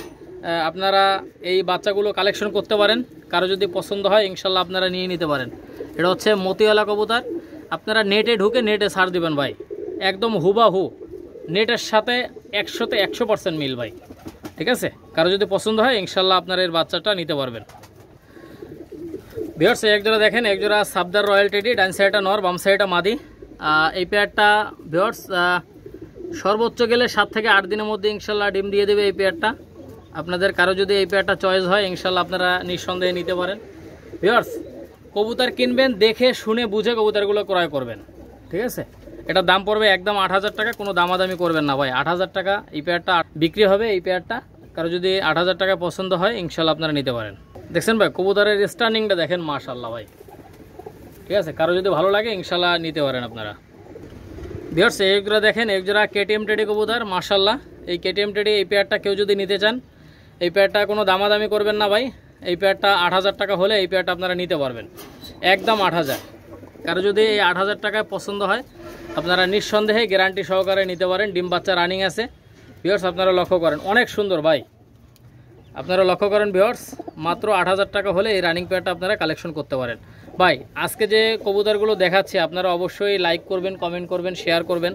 আপনারা এই বাচ্চাগুলো কালেকশন করতে পারেন, কারো যদি পছন্দ হয় ইনশাল্লাহ আপনারা নিয়ে নিতে পারেন। এটা হচ্ছে মতিওয়ালা কবুতর। আপনারা নেটে ঢুকে নেটে সার্চ দিবেন ভাই, একদম হুবাহু নেটের সাথে 100তে 100% মিল ভাই, ঠিক আছে। কারো যদি পছন্দ হয় ইনশাল্লাহ আপনারা এর বাচ্চাটা নিতে পারবেন ভিউয়ার্স। এক জোড়া দেখেন, এক জোড়া সাবদার রয়্যাল টেডি, ডান সাইডটা নর, বাম সাইডটা মাদি। এই পেয়ারটা ভিউয়ার্স সর্বোচ্চ গেলে 7 থেকে 8 দিনের মধ্যে ইনশাল্লাহ ডিম দিয়ে দেবে এই পেয়ারটা। আপনাদের কারো যদি এই পেয়ারটা চয়েস হয় ইনশাল্লাহ আপনারা নিঃসন্দেহে নিতে পারেন ভিউয়ার্স। কবুতর কিনবেন দেখে শুনে বুঝে কবুতরগুলো ক্রয় করবেন। ঠিক আছে, এটার দাম পড়বে একদম 8,000 টাকা, কোনো দামাদামি করবেন না ভাই। 8,000 টাকা এই পেয়ারটা বিক্রি হবে। এই পেয়ারটা কারো যদি 8,000 টাকা পছন্দ হয় ইনশাল্লাহ আপনারা নিতে পারেন। দেখছেন ভাই কবুতরের স্টার্নিংটা দেখেন, মাশাআল্লাহ ভাই। ঠিক আছে, কারো যদি ভালো লাগে ইনশাল্লাহ নিতে পারেন আপনারা। ভিউয়ার্স এই জোড়া দেখেন, এক জোড়া কেটিএম টেডি কবুতর, মাশাআল্লাহ। এই কেটিএম টেডি এই পেয়ারটা কেউ যদি নিতে চান, এই পেয়ারটা কোনো দামাদামি করবেন না ভাই। এই পেয়ারটা 8,000 টাকা হলে এই পেয়ারটা আপনারা নিতে পারবেন, একদম 8,000। কারো যদি এই 8,000 টাকায় পছন্দ হয় আপনারা নিঃসন্দেহে গ্যারান্টি সহকারে নিতে পারেন। ডিম বাচ্চা রানিং আছে। ভিউয়ার্স আপনারা লক্ষ্য করেন, অনেক সুন্দর ভাই। আপনারা লক্ষ্য করেন ভিউয়ার্স, মাত্র 8,000 টাকা হলে এই রানিং পেয়ারটা আপনারা কালেকশন করতে পারেন ভাই। আজকে যে কবুতরগুলো দেখাচ্ছি আপনারা অবশ্যই লাইক করবেন, কমেন্ট করবেন, শেয়ার করবেন।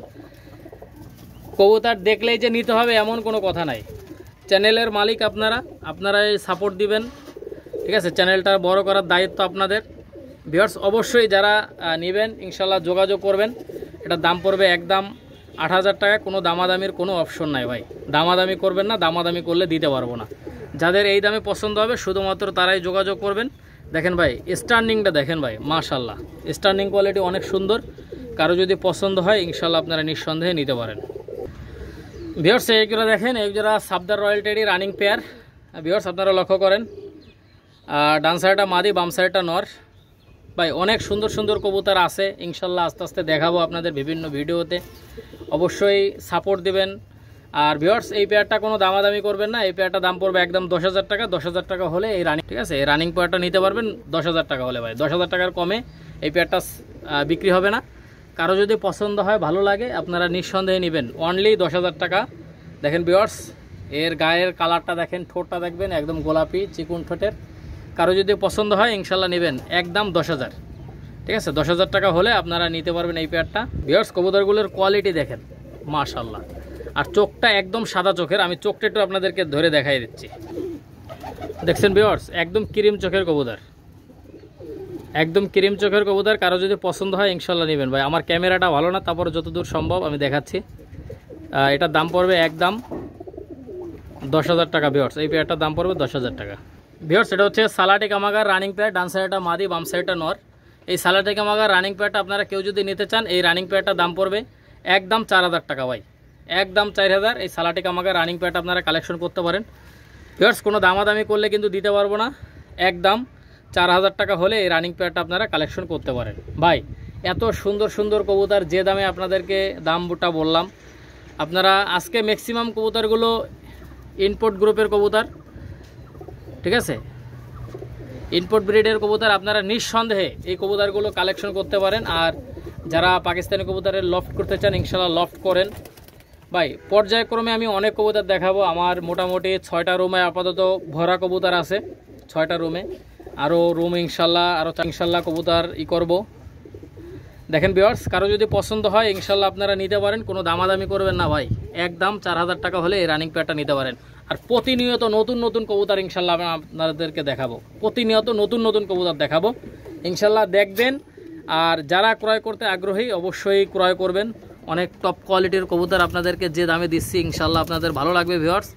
কবুতর দেখলেই যে নিতে হবে এমন কোনো কথা নাই। চ্যানেলের মালিক আপনারাই সাপোর্ট দিবেন। ঠিক আছে, চ্যানেলটা বড় করার দায়িত্ব আপনাদের। ভিউয়ার্স অবশ্যই যারা নেবেন ইনশাল্লাহ যোগাযোগ করবেন। এটার দাম পড়বে একদম 8,000 টাকা, কোনো দামাদামির কোনো অপশন নাই ভাই। দামাদামি করবেন না, দামাদামি করলে দিতে পারবো না। যাদের এই দামে পছন্দ হবে শুধুমাত্র তারাই যোগাযোগ করবেন। দেখেন ভাই স্টার্নিংটা দেখেন ভাই, মাশাআল্লাহ। স্টার্নিং কোয়ালিটি অনেক সুন্দর। কারো যদি পছন্দ হয় ইনশাল্লাহ আপনারা নিঃসন্দেহে নিতে পারেন। ভিউয়ার্স এইগুলো দেখেন, এই জোড়া সাবদার royal teddy running pair. Viewers আপনারা লক্ষ্য করেন, ডান সাইডটা মাদি, বাম সাইডটা নর। ভাই অনেক সুন্দর সুন্দর কবুতর আছে, ইনশাল্লাহ আস্তে আস্তে দেখাবো আপনাদের বিভিন্ন ভিডিওতে। অবশ্যই সাপোর্ট দিবেন। আর ভিউয়ার্স এই পেয়ারটা কোনো দামাদামি করবেন না। এই পেয়ারটা দাম পড়বে একদম 10,000 টাকা। 10,000 টাকা হলে এই রানিং, ঠিক আছে, এই রানিং পেয়ারটা নিতে পারবেন 10,000 টাকা হলে ভাই। 10,000 টাকার কমে এই পেয়ারটা বিক্রি হবে না। কারো যদি পছন্দ হয়, ভালো লাগে, আপনারা নিঃসন্দেহে নেবেন। অনলি 10,000 টাকা। দেখেন ভিউয়ার্স এর গায়ের কালারটা দেখেন, ঠোঁটটা দেখবেন একদম গোলাপি চিকুন ঠোঁটের। কারো যদি পছন্দ হয় ইনশাল্লাহ নেবেন একদম 10,000। ঠিক আছে, 10,000 টাকা হলে আপনারা নিতে পারবেন এই পেয়ারটা। ভিউয়ার্স কবুতরগুলোর কোয়ালিটি দেখেন, মাশাআল্লাহ। আর চোখটা একদম সাদা চোখের। আমি চোখটা একটু আপনাদেরকে ধরে দেখাই দিচ্ছি। দেখছেন ভিউয়ার্স একদম ক্রিম চোখের কবুতর, একদম ক্রিম চোখের কবুতর। কারো যদি পছন্দ হয় ইনশাল্লাহ নেবেন ভাই। আমার ক্যামেরাটা ভালো না, তারপরে যতদূর সম্ভব আমি দেখাচ্ছি। এটার দাম পড়বে একদম 10,000 টাকা। ভিউয়ার্স এই পেয়ারটার দাম পড়বে 10,000 টাকা। ভিউয়ার্স এটা হচ্ছে সালাটি কামাগার রানিং পেয়ার। ডান সাইডটা মাদি, বাম সাইডটা নর। এই সালাটি কামাগার রানিং পেয়ারটা আপনারা কেউ যদি নিতে চান, এই রানিং পেয়ারটার দাম পড়বে একদম 4,000 টাকা ভাই, একদম 4,000। এই সালাটি কামাগার রানিং পেয়ারটা আপনারা কালেকশন করতে পারেন। ভিউয়ার্স কোনো দামাদামি করলে কিন্তু দিতে পারবো না। একদম 4,000 টাকা হলে এই রানিং পেয়ারটা আপনারা কালেকশন করতে পারেন ভাই। এত সুন্দর সুন্দর কবুতর, যে দামে আপনাদেরকে দামটা বললাম, আপনারা আজকে ম্যাক্সিমাম কবুতরগুলো ইনপোর্ট গ্রুপের কবুতর। ঠিক আছে, ইনপোর্ট ব্রিডের কবুতর। আপনারা নিঃসন্দেহে এই কবুতরগুলো কালেকশন করতে পারেন। আর যারা পাকিস্তানি কবুতরের লফট করতে চান ইনশাল্লাহ লফট করেন ভাই। পর্যায়ক্রমে আমি অনেক কবুতর দেখাবো। আমার মোটামুটি 6টা রুমে আপাতত ভরা কবুতর আছে, 6টা রুমে। আরও রুম ইনশাল্লাহ ইনশাল্লাহ কবুতর করব। দেখেন ভিউয়ার্স কারো যদি পছন্দ হয় ইনশাল্লাহ আপনারা নিতে পারেন, কোনো দামাদামি করবেন না ভাই। একদম 4,000 টাকা হলে এই রানিং পেয়ারটা নিতে পারেন। আর প্রতিনিয়ত নতুন নতুন কবুতর ইনশাল্লাহ আপনাদেরকে দেখাবো। প্রতিনিয়ত নতুন নতুন কবুতর দেখাবো ইনশাল্লাহ, দেখবেন। আর যারা ক্রয় করতে আগ্রহী অবশ্যই ক্রয় করবেন। অনেক টপ কোয়ালিটির কবুতর আপনাদেরকে যে দামে দিচ্ছি ইনশাল্লাহ আপনাদের ভালো লাগবে ভিউয়ার্স।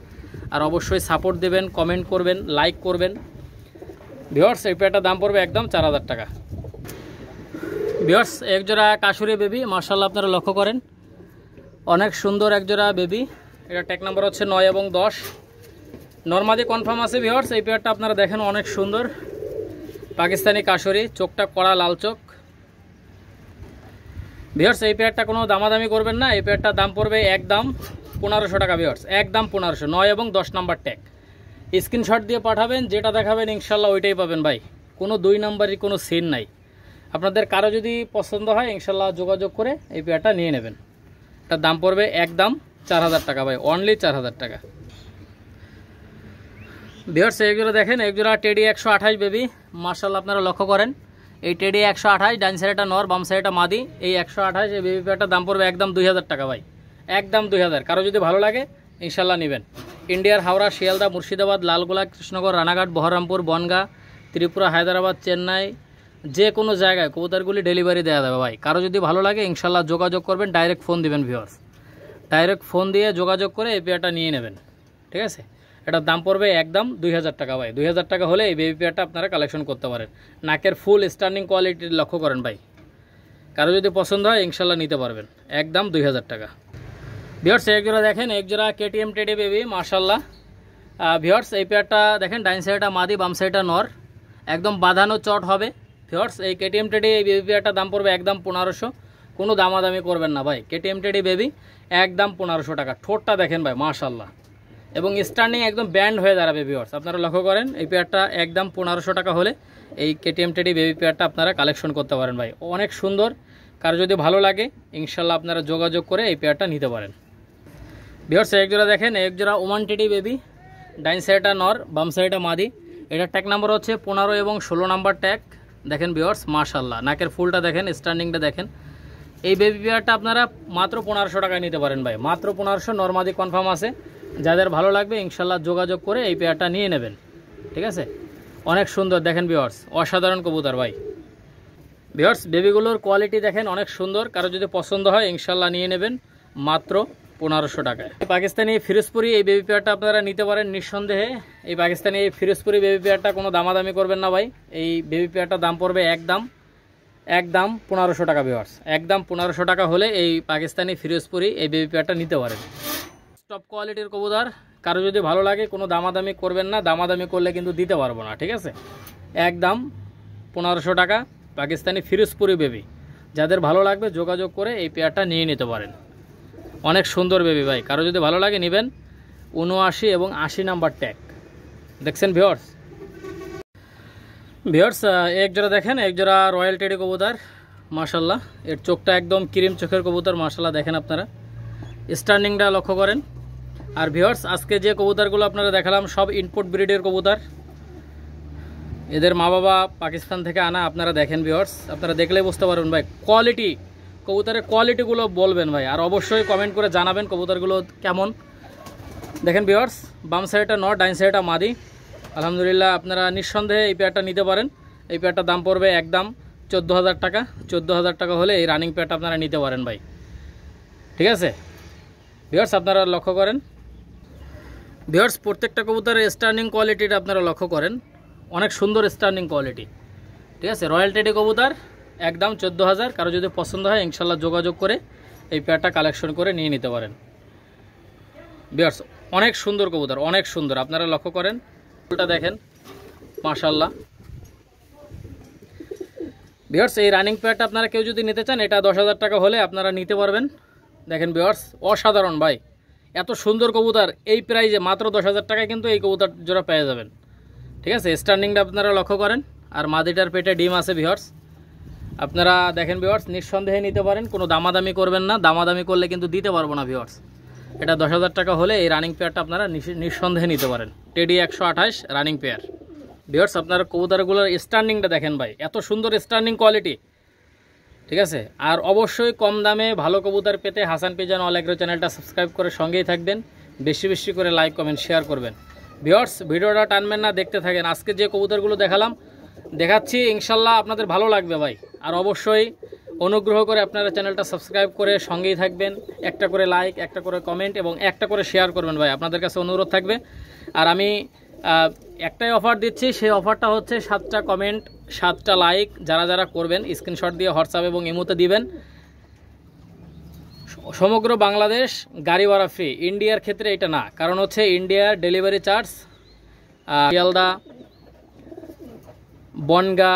আর অবশ্যই সাপোর্ট দেবেন, কমেন্ট করবেন, লাইক করবেন। ভিউয়ার্স এই পেয়ারটার দাম পড়বে একদম 4,000 টাকা। ভিউয়ার্স একজোড়া কাশুরি বেবি, মাশাআল্লাহ আপনারা লক্ষ্য করেন অনেক সুন্দর একজোড়া বেবি। এটা ট্যাগ নাম্বার হচ্ছে 9 এবং 10। নরমাদি কনফার্ম আছে ভিউয়ার্স। এই পেয়ারটা আপনারা দেখেন অনেক সুন্দর পাকিস্তানি কাশুরি, চোখটা কড়া লাল চোখ। ভিউয়ার্স এই পেয়ারটা কোনো দামাদামি করবেন না। এই পেয়ারটার দাম পড়বে একদম 1500 টাকা ভিউয়ার্স, একদম 1500। 9 এবং 10 নাম্বার ট্যাগ। স্ক্রিনশট দিয়ে পাঠাবেন, যেটা দেখাবেন ইনশাল্লাহ ওইটাই পাবেন ভাই। কোনো 2 নাম্বারই কোনো সিন নাই। আপনাদের কারো যদি পছন্দ হয় ইনশাল্লাহ যোগাযোগ করে এই পেয়ারটা নিয়ে নেবেন। এটার দাম পড়বে একদম 4,000 টাকা ভাই, অনলি 4,000 টাকা। ভিউয়ার্স এইগুলো দেখেন, একজোড়া টেডি 128 বেবি, মাশাআল্লাহ আপনারা লক্ষ্য করেন। এই টেডি 128, ডান সাইডটা নর, বাম সাইডটা মাদি। এই 128 এই বেবি পেয়ারটার দাম পড়বে একদম 2,000 টাকা ভাই, একদম 2,000। কারো যদি ভালো লাগে ইনশাল্লাহ নেবেন। ইন্ডিয়ার হাওড়া, শিয়ালদা, মুর্শিদাবাদ, লালগোলা, কৃষ্ণনগর, রানাঘাট, বহরমপুর, বনগাঁ, ত্রিপুরা, হায়দ্রাবাদ, চেন্নাই, যে কোনো জায়গায় কবুতরগুলি ডেলিভারি দেওয়া যাবে ভাই। কারো যদি ভালো লাগে ইনশাল্লাহ যোগাযোগ করবেন, ডাইরেক্ট ফোন দিবেন ভিউয়ার্স। ডাইরেক্ট ফোন দিয়ে যোগাযোগ করে এই পেয়ারটা নিয়ে নেবেন। ঠিক আছে, এটার দাম পড়বে একদম 2,000 টাকা ভাই। 2,000 টাকা হলে এই বেবি পেয়ারটা আপনারা কালেকশন করতে পারেন। নাকের ফুল স্টার্নিং কোয়ালিটি লক্ষ্য করেন ভাই, কারো যদি পছন্দ হয় ইনশাল্লাহ নিতে পারবেন, একদম 2000 টাকা। ভিউয়ার্স এক জোড়া দেখেন, এক জোড়া কেটিএম টেডি বেবি মাশাল্লাহ। ভিউয়ার্স এই পেয়ারটা দেখেন, ডাইন সাইডটা মাদি বাম সাইডটা নর, একদম বাঁধানো চট হবে। ভিউয়ার্স এই কেটিএম টেডি এই বেবি পেয়ারটার দাম পড়বে একদম 1500, কোনো দামাদামি করবেন না ভাই। কেটিএম টেডি বেবি একদম 1500 টাকা। ঠোঁটটা দেখেন ভাই মাশাল্লাহ, এবং স্টার্নিং একদম ব্যান্ড হয়ে দাঁড়াবে। ভিউয়ার্স আপনারা লক্ষ্য করেন, এই পেয়ারটা একদম 1500 টাকা হলে এই কেটিএম টেডি বেবি পেয়ারটা আপনারা কালেকশন করতে পারেন ভাই, অনেক সুন্দর। কারো যদি ভালো লাগে ইনশাল্লাহ আপনারা যোগাযোগ করে এই পেয়ারটা নিতে পারেন। ভিউয়ার্স এক জোড়া দেখেন, এক জোড়া ওমান টেডি বেবি, ডাইন সাইডটা নর বাম সাইডটা মাদি। এটা ট্যাগ নাম্বার হচ্ছে 15 এবং 16 নাম্বার ট্যাগ। দেখেন ভিউয়ার্স মাশাল্লাহ, নাকের ফুলটা দেখেন, স্ট্যান্ডিংটা দেখেন। এই বেবি পেয়ারটা আপনারা মাত্র 1500 টাকায় নিতে পারেন ভাই, মাত্র 1500। নরমাদি কনফার্ম আছে, যাদের ভালো লাগবে ইনশাল্লাহ যোগাযোগ করে এই পেয়ারটা নিয়ে নেবেন, ঠিক আছে। অনেক সুন্দর দেখেন ভিউয়ার্স, অসাধারণ কবুতর ভাই। ভিউয়ার্স বেবিগুলোর কোয়ালিটি দেখেন অনেক সুন্দর, কারো যদি পছন্দ হয় ইনশাল্লাহ নিয়ে নেবেন মাত্র 1500 টাকায়। পাকিস্তানি ফিরোজপুরি এই বেবি পেয়ারটা আপনারা নিতে পারেন নিঃসন্দেহে। এই পাকিস্তানি ফিরোজপুরি বেবি পেয়ারটা কোনো দামাদামি করবেন না ভাই। এই বেবি পেয়ারটার দাম পড়বে একদম 1500 টাকা। ভিউয়ার্স একদম 1500 টাকা হলে এই পাকিস্তানি ফিরোজপুরি এই বেবি পেয়ারটা নিতে পারেন। টপ কোয়ালিটির কবুতর, কারো যদি ভালো লাগে কোনো দামাদামি করবেন না, দামাদামি করলে কিন্তু দিতে পারবো না, ঠিক আছে। একদম 1500 টাকা পাকিস্তানি ফিরোজপুরি বেবি, যাদের ভালো লাগবে যোগাযোগ করে এই পেয়ারটা নিয়ে নিতে পারেন। অনেক সুন্দর বেবি ভাই, কারো যদি ভালো লাগে নেবেন। 79 এবং 80 নাম্বার ট্যাগ দেখছেন ভিউয়ার্স। ভিউয়ার্স এক জোড়া দেখেন, এক জোড়া রয়্যাল টেডি কবুতর মাশাল্লাহ। এর চোখটা একদম ক্রিম চোখের কবুতর মাশাল্লাহ, দেখেন আপনারা স্টার্নিংটা লক্ষ্য করেন। আর ভিউয়ার্স আজকে যে কবুতরগুলো আপনারা দেখালাম সব ইনপুট ব্রিডের কবুতর, এদের মা বাবা পাকিস্তান থেকে আনা। আপনারা দেখেন ভিউয়ার্স, আপনারা দেখলেই বুঝতে পারবেন ভাই কোয়ালিটি, কবুতরের কোয়ালিটিগুলো বলবেন ভাই, আর অবশ্যই কমেন্ট করে জানাবেন কবুতরগুলো কেমন। দেখেন ভিউয়ার্স বাম সাইডটা নর ডাইন সাইডটা মাদি। আলহামদুলিল্লাহ আপনারা নিঃসন্দেহে এই পেয়ারটা নিতে পারেন। এই পেয়ারটার দাম পড়বে একদম 14000 টাকা। 14000 টাকা হলে এই রানিং পেয়ারটা আপনারা নিতে পারেন ভাই, ঠিক আছে। ভিউয়ার্স আপনারা লক্ষ্য করেন, ভিউয়ার্স প্রত্যেকটা কবুতরের স্টার্নিং কোয়ালিটিটা আপনারা লক্ষ্য করেন, অনেক সুন্দর স্টার্নিং কোয়ালিটি, ঠিক আছে। রয়্যাল টেডি কবুতর একদম 14000। কারো যদি পছন্দ হয় ইনশাল্লাহ যোগাযোগ করে এই পেয়ারটা কালেকশন করে নিয়ে নিতে পারেন। ভিউয়ার্স অনেক সুন্দর কবুতর, অনেক সুন্দর, আপনারা লক্ষ্য করেন ফুলটা দেখেন মাশাল্লাহ। ভিউয়ার্স এই রানিং পেয়ারটা আপনারা কেউ যদি নিতে চান এটা 10000 টাকা হলে আপনারা নিতে পারবেন। দেখেন ভিউয়ার্স অসাধারণ ভাই, এত সুন্দর কবুতর এই প্রাইজে মাত্র 10000 টাকায় কিন্তু এই কবুতর জোড়া পেয়ে যাবেন, ঠিক আছে। স্ট্যান্ডিংটা আপনারা লক্ষ্য করেন, আর মাদিটার পেটে ডিম আছে ভিউয়ার্স। আপনারা দেখেন ভিউয়ার্স নিঃসন্দেহে নিতে পারেন, কোনো দামাদামি করবেন না, দামাদামি করলে কিন্তু দিতে পারবো না ভিউয়ার্স। এটা 10000 টাকা হলে এই রানিং পেয়ারটা আপনারা নিঃসন্দেহে নিতে পারেন। Teddy 128 running pair. ভিউয়ার্স আপনারা কবুতরগুলোর স্ট্যান্ডিংটা দেখেন ভাই, এত সুন্দর স্ট্যান্ডিং কোয়ালিটি, ঠিক আছে। আর অবশ্যই কম দামে ভালো কবুতর পেতে হাসান পিজন অল এগ্রো চ্যানেলটা সাবস্ক্রাইব করে সঙ্গেই থাকবেন, বেশি বেশি করে লাইক কমেন্ট শেয়ার করবেন। ভিউয়ার্স ভিডিওটা টানবেন না, দেখতে থাকেন। আজকে যে কবুতরগুলো দেখাচ্ছি ইনশাল্লাহ আপনাদের ভালো লাগবে ভাই। আর অবশ্যই অনুগ্রহ করে আপনারা চ্যানেলটা সাবস্ক্রাইব করে সঙ্গেই থাকবেন, একটা করে লাইক, একটা করে কমেন্ট এবং একটা করে শেয়ার করবেন ভাই, আপনাদের কাছে অনুরোধ থাকবে। আর আমি একটাই অফার দিচ্ছি, সেই অফারটা হচ্ছে 7টা কমেন্ট 7টা লাইক যারা যারা করবেন স্ক্রিনশট দিয়ে হোয়াটসঅ্যাপ এবং ইমোতে দিবেন। সমগ্র বাংলাদেশ গাড়ি ভাড়া ফ্রি, ইন্ডিয়ার ক্ষেত্রে এটা না, কারণ হচ্ছে ইন্ডিয়ার ডেলিভারি চার্জ শিয়ালদা বনগা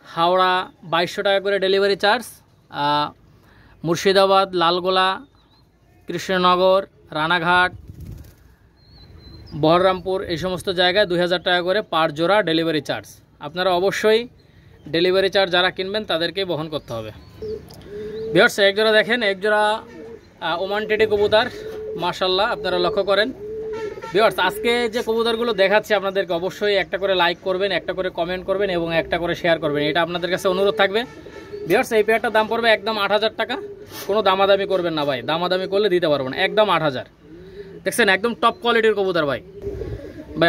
হাওড়া 2200 টাকা করে ডেলিভারি চার্জ, মুর্শিদাবাদ লালগোলা কৃষ্ণনগর রানাঘাট বহরমপুর এই সমস্ত জায়গায় 2000 টাকা করে পার জোড়া ডেলিভারি চার্জ। আপনারা অবশ্যই ডেলিভারি চার্জ যারা কিনবেন তাদেরকেই বহন করতে হবে। ভিউয়ার্স এক জোড়া দেখেন, এক জোড়া ওমান টেডি কবুতর মাশাল্লাহ, আপনারা লক্ষ্য করেন। ভিউয়ার্স আজকে যে কবুতরগুলো দেখাচ্ছি আপনাদেরকে অবশ্যই একটা করে লাইক করবেন, একটা করে কমেন্ট করবেন এবং একটা করে শেয়ার করবেন, এটা আপনাদের কাছে অনুরোধ থাকবে। ভিউয়ার্স এই পেয়ারটার দাম পড়বে একদম 8000 টাকা। কোনো দামাদামি করবেন না ভাই, দামাদামি করলে দিতে পারবো না, একদম 8000। দেখছেন একদম টপ কোয়ালিটির কবুতর ভাই।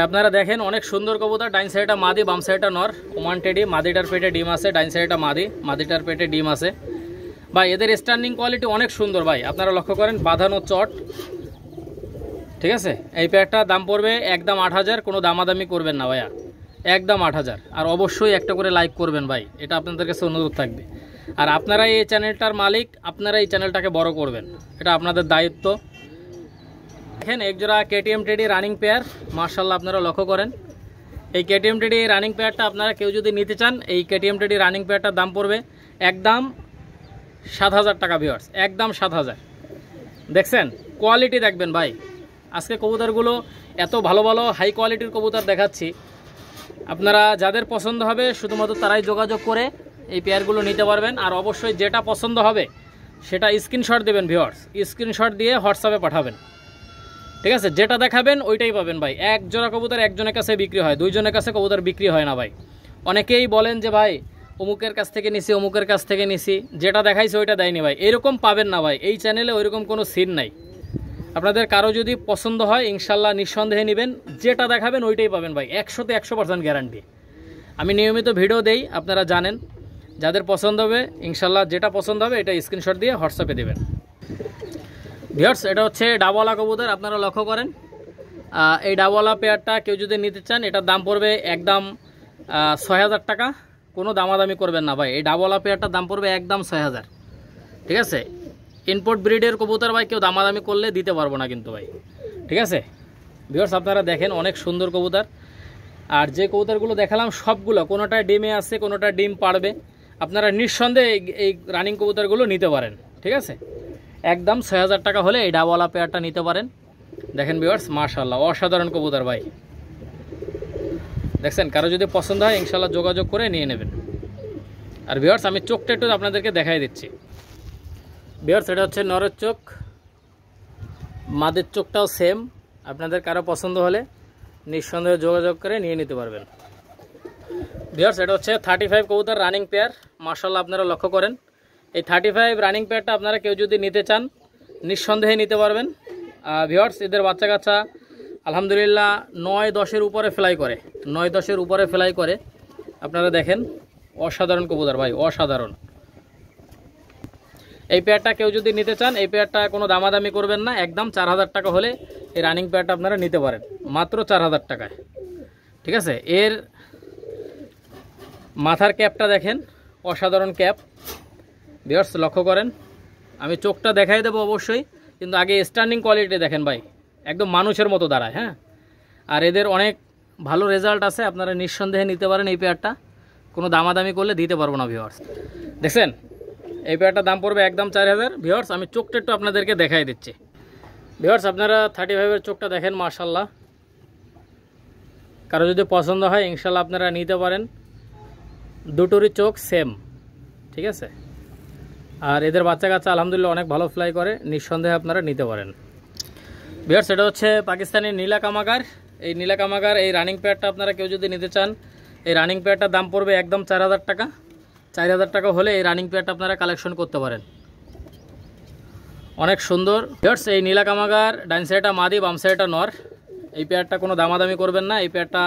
আপনারা দেখেন অনেক সুন্দর কবুতর, ডাইন সাইডটা মাদি বাম সাইডটা নর, ওমান টেডি। মাদিটার পেটে ডিম আছে, ডাইন সাইডটা মাদি, মাদিটার পেটে ডিম আছে ভাই। এদের স্ট্যান্ডিং কোয়ালিটি অনেক সুন্দর ভাই, আপনারা লক্ষ্য করেন, বাঁধানো চট, ঠিক আছে। এই পেয়ারটা দাম পড়বে একদম 8000, কোনো দামাদামি করবেন না ভাইয়া, একদম 8000। আর অবশ্যই একটা করে লাইক করবেন ভাই, এটা আপনাদের কাছে অনুরোধ থাকবে। আর আপনারা এই চ্যানেলটার মালিক, আপনারা এই চ্যানেলটাকে বড় করবেন, এটা আপনাদের দায়িত্ব। দেখেন একজোড়া কেটিএম টেডি রানিং পেয়ার, মার্শাল্লাহ আপনারা লক্ষ্য করেন। এই কেটিএম টেডি রানিং পেয়ারটা আপনারা কেউ যদি নিতে চান, এই কেটিএম টেডি রানিং পেয়ারটার দাম পড়বে একদম 7,000 টাকা ভিউয়ার্স, একদম 7,000। দেখছেন কোয়ালিটি দেখবেন ভাই, আজকে কবুতরগুলো এত ভালো ভালো হাই কোয়ালিটির কবুতর দেখাচ্ছি। আপনারা যাদের পছন্দ হবে শুধুমাত্র তারাই যোগাযোগ করে এই পেয়ারগুলো নিতে পারবেন। আর অবশ্যই যেটা পছন্দ হবে সেটা স্ক্রিনশট দেবেন ভিউয়ার্স, স্ক্রিনশট দিয়ে হোয়াটসঅ্যাপে পাঠাবেন, ঠিক আছে? যেটা দেখাবেন ওইটাই পাবেন ভাই। এক জোড়া কবুতর একজনের কাছে বিক্রি হয়, দুইজনের কাছে কবুতর বিক্রি হয় না ভাই। অনেকেই বলেন যে ভাই অমুকের কাছ থেকে নিছি, অমুকের কাছ থেকে নিছি, যেটা দেখাইছে ওইটা দেয়নি ভাই, এরকম পাবেন না ভাই। এই চ্যানেলে ওইরকম কোনো সিন নাই। আপনাদের কারো যদি পছন্দ হয় ইনশাল্লাহ নিঃসন্দেহে নেবেন, যেটা দেখাবেন ওইটাই পাবেন ভাই, 100তে 100% গ্যারান্টি। আমি নিয়মিত ভিডিও দেই, আপনারা জানেন। যাদের পছন্দ হবে ইনশাল্লাহ যেটা পছন্দ হবে এটা স্ক্রিনশট দিয়ে হোয়াটসঅ্যাপে দেবেন। ভিউয়ার্স এটা হচ্ছে ডাবওয়ালা কবুতর, আপনারা লক্ষ্য করেন। এই ডাবওয়ালা পেয়ারটা কেউ যদি নিতে চান এটার দাম পড়বে একদম 6,000 টাকা, কোনো দামাদামি করবেন না ভাই। এই ডাবওয়ালা পেয়ারটার দাম পড়বে একদম 6,000, ঠিক আছে? ইনপোর্ট ব্রিডের কবুতর ভাই কেউ দামাদামি করলে দিতে পারবো না কিন্তু ভাই, ঠিক আছে? ভিউয়ার্স আপনারা দেখেন অনেক সুন্দর কবুতর। আর যে কবুতরগুলো দেখালাম সবগুলো কোনোটা ডিমে আছে, কোনোটা ডিম পারবে। আপনারা নিঃসন্দেহে এই রানিং কবুতরগুলো নিতে পারেন, ঠিক আছে? একদম 6,000 টাকা হলে এই ডাবওয়ালা পেয়ারটা নিতে পারেন। দেখেন ভিউয়ার্স মাশাআল্লাহ অসাধারণ কবুতর ভাই, দেখছেন? কারো যদি পছন্দ হয় ইনশাল্লাহ যোগাযোগ করে নিয়ে নেবেন। আর ভিউয়ার্স আমি চোখটা একটু আপনাদেরকে দেখাই দিচ্ছি। ভিউয়ার্স এটা হচ্ছে নরের চোখ, মাদের চোখটাও সেম। আপনাদের কারো পছন্দ হলে নিঃসন্দেহে যোগাযোগ করে নিয়ে নিতে পারবেন। ভিউয়ার্স এটা হচ্ছে 35 কবুতর রানিং পেয়ার, মাশাআল্লাহ আপনারা লক্ষ্য করেন। এই 35 রানিং পেয়ারটা আপনারা কেউ যদি নিতে চান নিঃসন্দেহে নিতে পারবেন। ভিউয়ার্স এদের বাচ্চা কাচ্চা আলহামদুলিল্লাহ 9-10-এর উপরে ফ্লাই করে, 9-10-এর উপরে ফ্লাই করে। আপনারা দেখেন অসাধারণ কবুতর ভাই, অসাধারণ। এই পেয়ারটা কেউ যদি নিতে চান এই পেয়ারটা কোনো দামাদামি করবেন না, একদম 4,000 টাকা হলে এই রানিং পেয়ারটা আপনারা নিতে পারেন, মাত্র 4,000 টাকায়, ঠিক আছে? এর মাথার ক্যাপটা দেখেন, অসাধারণ ক্যাপ। ভিউয়ার্স লক্ষ্য করেন, আমি চোখটা দেখাই দেবো অবশ্যই, কিন্তু আগে স্ট্যান্ডিং কোয়ালিটি দেখেন ভাই, একদম মানুষের মতো দাঁড়ায়। হ্যাঁ, আর এদের অনেক ভালো রেজাল্ট আছে, আপনারা নিঃসন্দেহে নিতে পারেন এই পেয়ারটা, কোনো দামাদামি করলে দিতে পারবো না। ভিউয়ার্স দেখছেন এই পেয়ারটার দাম পড়বে একদম 4,000। ভিউয়ার্স আমি চোখটা একটু আপনাদেরকে দেখাই দিচ্ছি। ভিউয়ার্স আপনারা 35-এর চোখটা দেখেন মাশাআল্লাহ, কারো যদি পছন্দ হয় ইনশাল্লাহ আপনারা নিতে পারেন। দুটোরই চোখ সেম, ঠিক আছে? আর এদের বাচ্চা কাচ্চা আলহামদুলিল্লাহ অনেক ভালো ফ্লাই করে, নিঃসন্দেহে আপনারা নিতে পারেন। ভিউয়ার্স এটা হচ্ছে পাকিস্তানি নীলা কামাগার। এই নীলা কামাগার এই রানিং পেয়ারটা আপনারা কেউ যদি নিতে চান এই রানিং পেয়ারটার দাম পড়বে একদম 4,000 টাকা। 4,000 টাকা হলে এই রানিং পেয়ারটা আপনারা কালেকশন করতে পারেন, অনেক সুন্দর। ভিউয়ার্স এই নীলা কামাগার ডাইন সাইডটা মাদি, বাম সাইডটা নর। এই পেয়ারটা কোনো দামাদামি করবেন না, এই পেয়ারটা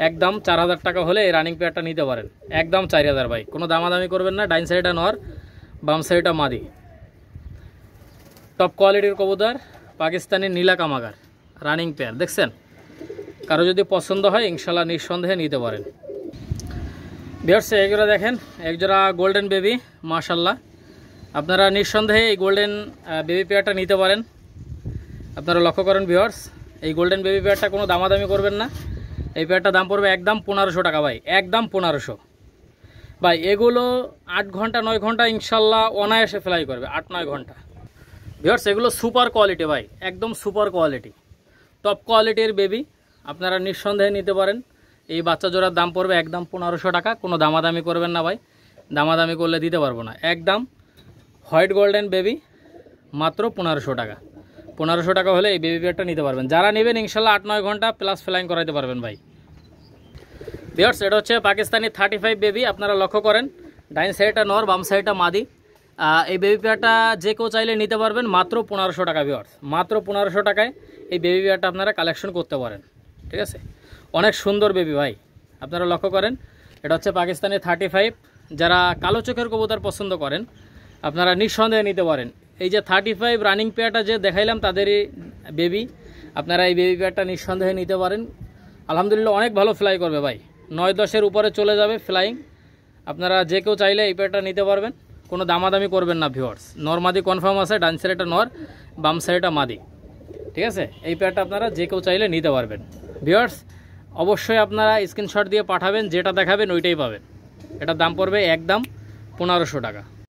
একদম 4,000 টাকা হলে এই রানিং পেয়ারটা নিতে পারেন, একদম 4,000 ভাই, কোনো দামাদামি করবেন না। ডাইন সাইডটা নর, বাম সাইডটা মাদি, টপ কোয়ালিটির কবুতর পাকিস্তানি নীলা কামাগার রানিং পেয়ার। দেখছেন, কারো যদি পছন্দ হয় ইনশাল্লাহ নিঃসন্দেহে নিতে পারেন। ভিউয়ার্স একজোড়া দেখেন, একজোড়া গোল্ডেন বেবি, মাশাআল্লাহ আপনারা নিঃসন্দেহে এই গোল্ডেন বেবি পেয়ারটা নিতে পারেন। আপনারা লক্ষ্য করেন ভিউয়ার্স, এই গোল্ডেন বেবি পেয়ারটা কোনো দামাদামি করবেন না, এই পেয়ারটার দাম পড়বে একদম 1500 টাকা ভাই, একদম 1500 ভাই। এগুলো 8 ঘন্টা 9 ঘন্টা ইনশাল্লাহ অনায়াসে ফ্লাই করবে, 8-9 ঘন্টা। ভিউয়ার্স এগুলো সুপার কোয়ালিটি ভাই, একদম সুপার কোয়ালিটি, টপ কোয়ালিটির বেবি, আপনারা নিঃসন্দেহে নিতে পারেন। এই বাচ্চা জোড়ার দাম পড়বে একদম 1500 টাকা, কোনো দামাদামি করবেন না ভাই, দামাদামি করলে দিতে পারবো না। একদম হোয়াইট গোল্ডেন বেবি, মাত্র 1500 টাকা। 1500 টাকা হলে এই বেবি পেয়ারটা নিতে পারবেন। যারা নেবেন ইনশাল্লাহ 8-9 ঘন্টা প্লাস ফ্লাইং করাইতে পারবেন ভাই। ভিউয়ার্স এটা হচ্ছে পাকিস্তানি 35 বেবি, আপনারা লক্ষ্য করেন ডাইন সাইডটা নর, বাম সাইডটা মাদি। এই বেবি পেয়ারটা যে কেউ চাইলে নিতে পারবেন মাত্র 1500 টাকা। ভিউয়ার্স মাত্র 1500 টাকায় এই বেবি পেয়ারটা আপনারা কালেকশন করতে পারেন, ঠিক আছে? অনেক সুন্দর বেবি ভাই, আপনারা লক্ষ্য করেন। এটা হচ্ছে পাকিস্তানি 35। যারা কালো চোখের কবুতর পছন্দ করেন আপনারা নিঃসন্দেহে নিতে পারেন। এই যে 35 রানিং পেয়ারটা যে দেখাইলাম তাদেরই বেবি, আপনারা এই বেবি পেয়ারটা নিঃসন্দেহে নিতে পারেন। আলহামদুলিল্লাহ অনেক ভালো ফ্লাই করবে ভাই, 9-10-এর উপরে চলে যাবে ফ্লাইং। আপনারা যে কেউ চাইলে এই পেয়ারটা নিতে পারবেন। কোনো দামাদামি করবেন না ভিউয়ার্স। নর মাদি কনফার্ম আছে, ডান সাইডটা নর, বাম সাইডটা মাদি, ঠিক আছে। এই পেয়ারটা আপনারা যে কেউ চাইলে নিতে পারবেন ভিউয়ার্স। অবশ্যই আপনারা স্ক্রিনশট দিয়ে পাঠাবেন, যেটা দেখাবেন ওইটাই পাবেন। এটার দাম পড়বে একদম 1500 টাকা।